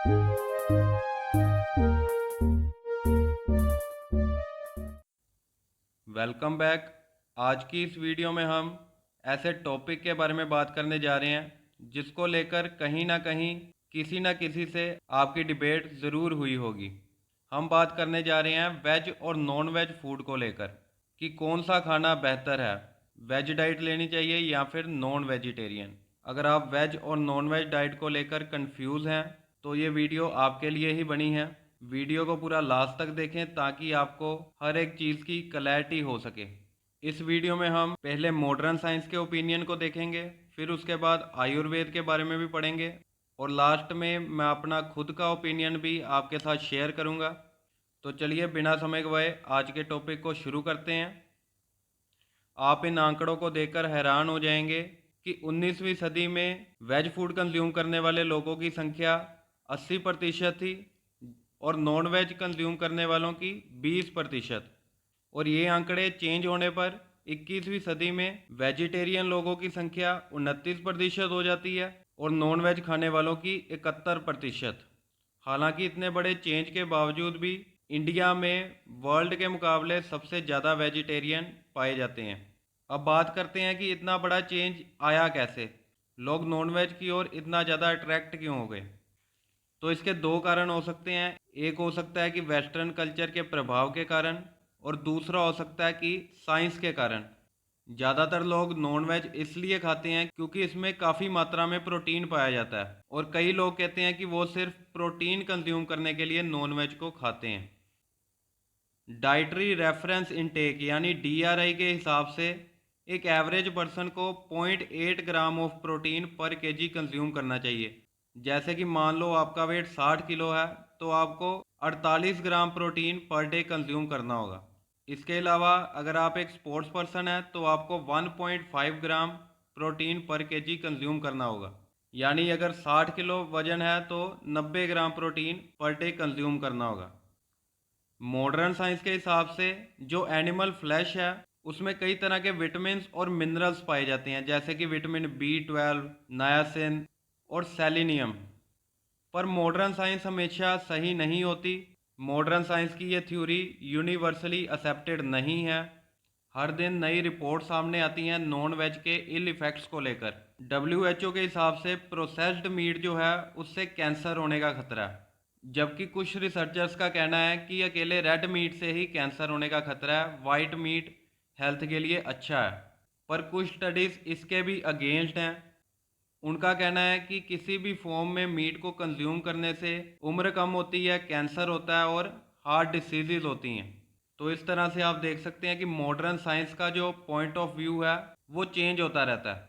Welcome back. आज की इस वीडियो में हम ऐसे टॉपिक के बारे में बात करने जा रहे हैं जिसको लेकर कहीं ना किसी से आपकी डिबेट ज़रूर हुई होगी। हम बात करने जा रहे हैं वेज और नॉन वेज फूड को लेकर कि कौन सा खाना बेहतर है, वेज डाइट लेनी चाहिए या फिर नॉन वेजिटेरियन। अगर आप वेज और नॉन वेज डाइट को लेकर कंफ्यूज हैं तो ये वीडियो आपके लिए ही बनी है। वीडियो को पूरा लास्ट तक देखें ताकि आपको हर एक चीज़ की क्लैरिटी हो सके। इस वीडियो में हम पहले मॉडर्न साइंस के ओपिनियन को देखेंगे, फिर उसके बाद आयुर्वेद के बारे में भी पढ़ेंगे और लास्ट में मैं अपना खुद का ओपिनियन भी आपके साथ शेयर करूंगा। तो चलिए बिना समय गवाए आज के टॉपिक को शुरू करते हैं। आप इन आंकड़ों को देखकर हैरान हो जाएंगे कि 19वीं सदी में वेज फूड कंज्यूम करने वाले लोगों की संख्या 80% थी और नॉन वेज कंज्यूम करने वालों की 20%। और ये आंकड़े चेंज होने पर 21वीं सदी में वेजिटेरियन लोगों की संख्या 29% हो जाती है और नॉन वेज खाने वालों की 71%। हालांकि इतने बड़े चेंज के बावजूद भी इंडिया में वर्ल्ड के मुकाबले सबसे ज़्यादा वेजिटेरियन पाए जाते हैं। अब बात करते हैं कि इतना बड़ा चेंज आया कैसे, लोग नॉनवेज की ओर इतना ज़्यादा अट्रैक्ट क्यों हो गए। तो इसके दो कारण हो सकते हैं। एक हो सकता है कि वेस्टर्न कल्चर के प्रभाव के कारण और दूसरा हो सकता है कि साइंस के कारण। ज़्यादातर लोग नॉनवेज इसलिए खाते हैं क्योंकि इसमें काफ़ी मात्रा में प्रोटीन पाया जाता है और कई लोग कहते हैं कि वो सिर्फ प्रोटीन कंज्यूम करने के लिए नॉनवेज को खाते हैं। डाइटरी रेफरेंस इनटेक यानी डीआरआई के हिसाब से एक एवरेज पर्सन को 0.8 ग्राम ऑफ प्रोटीन पर केजी कंज्यूम करना चाहिए। जैसे कि मान लो आपका वेट 60 किलो है तो आपको 48 gram protein per day consume करना होगा। इसके अलावा अगर आप एक स्पोर्ट्स पर्सन है तो आपको 1.5 ग्राम प्रोटीन पर केजी कंज्यूम करना होगा। यानी अगर 60 किलो वजन है तो 90 gram protein per day consume करना होगा। मॉडर्न साइंस के हिसाब से जो एनिमल फ्लैश है उसमें कई तरह के विटामिन और मिनरल्स पाए जाते हैं, जैसे कि विटामिन B12, नायासिन और सेलेनियम। पर मॉडर्न साइंस हमेशा सही नहीं होती। मॉडर्न साइंस की ये थ्योरी यूनिवर्सली एक्सेप्टेड नहीं है। हर दिन नई रिपोर्ट सामने आती हैं नॉन वेज के इल इफ़ेक्ट्स को लेकर। WHO के हिसाब से प्रोसेस्ड मीट जो है उससे कैंसर होने का खतरा है, जबकि कुछ रिसर्चर्स का कहना है कि अकेले रेड मीट से ही कैंसर होने का खतरा है, वाइट मीट हेल्थ के लिए अच्छा है। पर कुछ स्टडीज़ इसके भी अगेंस्ट हैं। उनका कहना है कि किसी भी फॉर्म में मीट को कंज्यूम करने से उम्र कम होती है, कैंसर होता है और हार्ट डिसीजेज होती हैं। तो इस तरह से आप देख सकते हैं कि मॉडर्न साइंस का जो पॉइंट ऑफ व्यू है वो चेंज होता रहता है।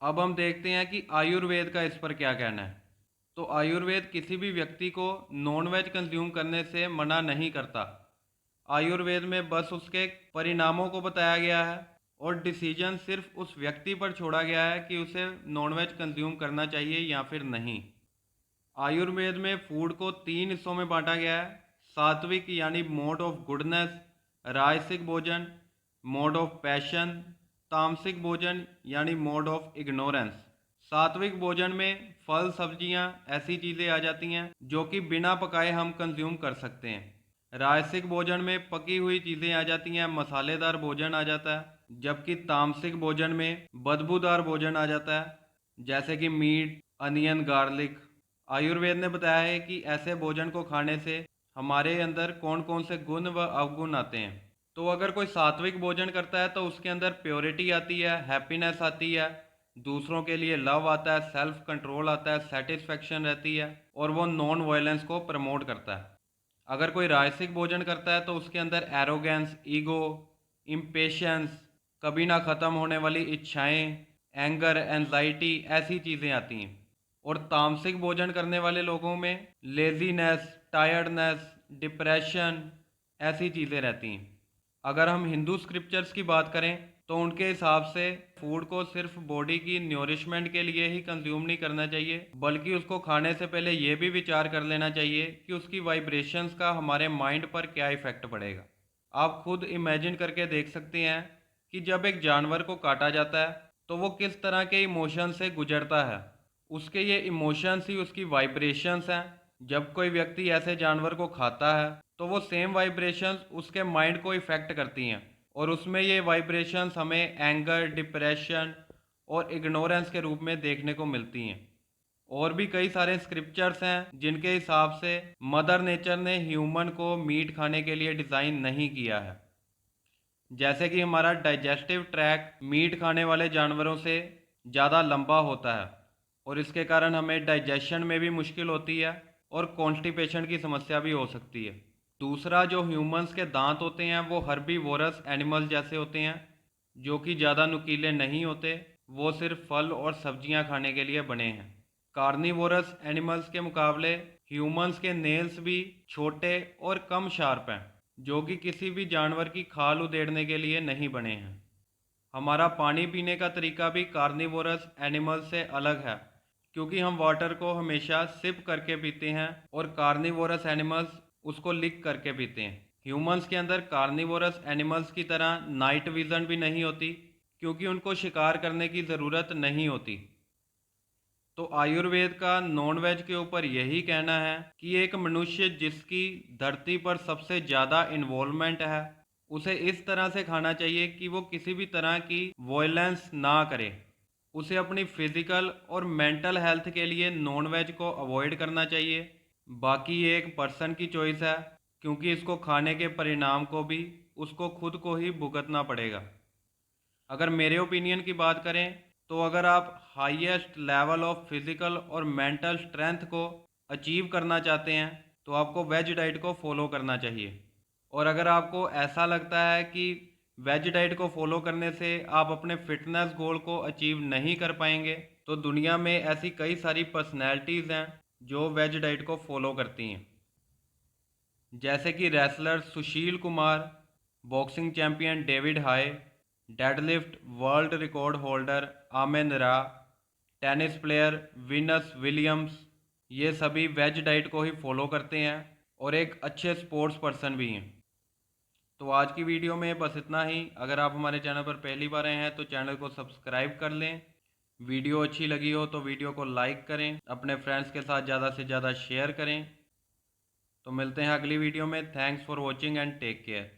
अब हम देखते हैं कि आयुर्वेद का इस पर क्या कहना है। तो आयुर्वेद किसी भी व्यक्ति को नॉनवेज कंज्यूम करने से मना नहीं करता। आयुर्वेद में बस उसके परिणामों को बताया गया है और डिसीजन सिर्फ उस व्यक्ति पर छोड़ा गया है कि उसे नॉनवेज कंज्यूम करना चाहिए या फिर नहीं। आयुर्वेद में फूड को 3 हिस्सों में बांटा गया है। सात्विक यानी मोड ऑफ गुडनेस, राजसिक भोजन मोड ऑफ पैशन, तामसिक भोजन यानी मोड ऑफ इग्नोरेंस। सात्विक भोजन में फल सब्जियां ऐसी चीज़ें आ जाती हैं जो कि बिना पकाए हम कंज्यूम कर सकते हैं। राजसिक भोजन में पकी हुई चीज़ें आ जाती हैं, मसालेदार भोजन आ जाता है। जबकि तामसिक भोजन में बदबूदार भोजन आ जाता है, जैसे कि मीट, अनियन, गार्लिक। आयुर्वेद ने बताया है कि ऐसे भोजन को खाने से हमारे अंदर कौन कौन से गुण व अवगुण आते हैं। तो अगर कोई सात्विक भोजन करता है तो उसके अंदर प्योरिटी आती है, हैप्पीनेस आती है, दूसरों के लिए लव आता है, सेल्फ कंट्रोल आता है, सेटिस्फेक्शन रहती है और वो नॉन वायलेंस को प्रमोट करता है। अगर कोई राजसिक भोजन करता है तो उसके अंदर एरोगेंस, ईगो, इम्पेशंस, कभी ना ख़त्म होने वाली इच्छाएं, एंगर, एंजाइटी ऐसी चीज़ें आती हैं। और तामसिक भोजन करने वाले लोगों में लेजीनेस, टायर्डनेस, डिप्रेशन ऐसी चीज़ें रहती हैं। अगर हम हिंदू स्क्रिप्चर्स की बात करें तो उनके हिसाब से फूड को सिर्फ बॉडी की न्यूरिशमेंट के लिए ही कंज्यूम नहीं करना चाहिए, बल्कि उसको खाने से पहले ये भी विचार कर लेना चाहिए कि उसकी वाइब्रेशंस का हमारे माइंड पर क्या इफ़ेक्ट पड़ेगा। आप खुद इमेजिन करके देख सकते हैं कि जब एक जानवर को काटा जाता है तो वो किस तरह के इमोशन से गुजरता है। उसके ये इमोशंस ही उसकी वाइब्रेशंस हैं। जब कोई व्यक्ति ऐसे जानवर को खाता है तो वो सेम वाइब्रेशंस उसके माइंड को इफ़ेक्ट करती हैं, और उसमें ये वाइब्रेशंस हमें एंगर, डिप्रेशन और इग्नोरेंस के रूप में देखने को मिलती हैं। और भी कई सारे स्क्रिप्चर्स हैं जिनके हिसाब से मदर नेचर ने ह्यूमन को मीट खाने के लिए डिज़ाइन नहीं किया है। जैसे कि हमारा डाइजेस्टिव ट्रैक मीट खाने वाले जानवरों से ज़्यादा लंबा होता है, और इसके कारण हमें डाइजेशन में भी मुश्किल होती है और कॉन्स्टिपेशन की समस्या भी हो सकती है। दूसरा, जो ह्यूमंस के दांत होते हैं वो हर्बीवोरस एनिमल जैसे होते हैं, जो कि ज़्यादा नुकीले नहीं होते। वो सिर्फ फल और सब्जियां खाने के लिए बने हैं। कार्निवोरस एनिमल्स के मुकाबले ह्यूमंस के नेल्स भी छोटे और कम शार्प हैं, जो कि किसी भी जानवर की खाल उधेड़ने के लिए नहीं बने हैं। हमारा पानी पीने का तरीका भी कार्निवोरस एनिमल से अलग है, क्योंकि हम वाटर को हमेशा सिप करके पीते हैं और कार्निवोरस एनिमल्स उसको लिक करके पीते हैं। ह्यूमंस के अंदर कार्निवोरस एनिमल्स की तरह नाइट विजन भी नहीं होती, क्योंकि उनको शिकार करने की ज़रूरत नहीं होती। तो आयुर्वेद का नॉन वेज के ऊपर यही कहना है कि एक मनुष्य जिसकी धरती पर सबसे ज़्यादा इन्वॉल्वमेंट है, उसे इस तरह से खाना चाहिए कि वो किसी भी तरह की वॉयलेंस ना करे। उसे अपनी फिजिकल और मेंटल हेल्थ के लिए नॉन वेज को अवॉइड करना चाहिए। बाकी ये एक पर्सन की चॉइस है, क्योंकि इसको खाने के परिणाम को भी उसको खुद को ही भुगतना पड़ेगा। अगर मेरे ओपिनियन की बात करें, तो अगर आप हाईएस्ट लेवल ऑफ फिजिकल और मेंटल स्ट्रेंथ को अचीव करना चाहते हैं तो आपको वेज डाइट को फॉलो करना चाहिए। और अगर आपको ऐसा लगता है कि वेज डाइट को फॉलो करने से आप अपने फिटनेस गोल को अचीव नहीं कर पाएंगे, तो दुनिया में ऐसी कई सारी पर्सनैलिटीज़ हैं जो वेज डाइट को फॉलो करती हैं। जैसे कि wrestler Sushil Kumar, boxing champion David हाय, डेडलिफ्ट वर्ल्ड रिकॉर्ड होल्डर आमेन रा, टेनिस प्लेयर विनस विलियम्स, ये सभी वेज डाइट को ही फॉलो करते हैं और एक अच्छे स्पोर्ट्स पर्सन भी हैं। तो आज की वीडियो में बस इतना ही। अगर आप हमारे चैनल पर पहली बार आए हैं तो चैनल को सब्सक्राइब कर लें। वीडियो अच्छी लगी हो तो वीडियो को लाइक करें, अपने फ्रेंड्स के साथ ज़्यादा से ज़्यादा शेयर करें। तो मिलते हैं अगली वीडियो में। Thanks for watching and take care.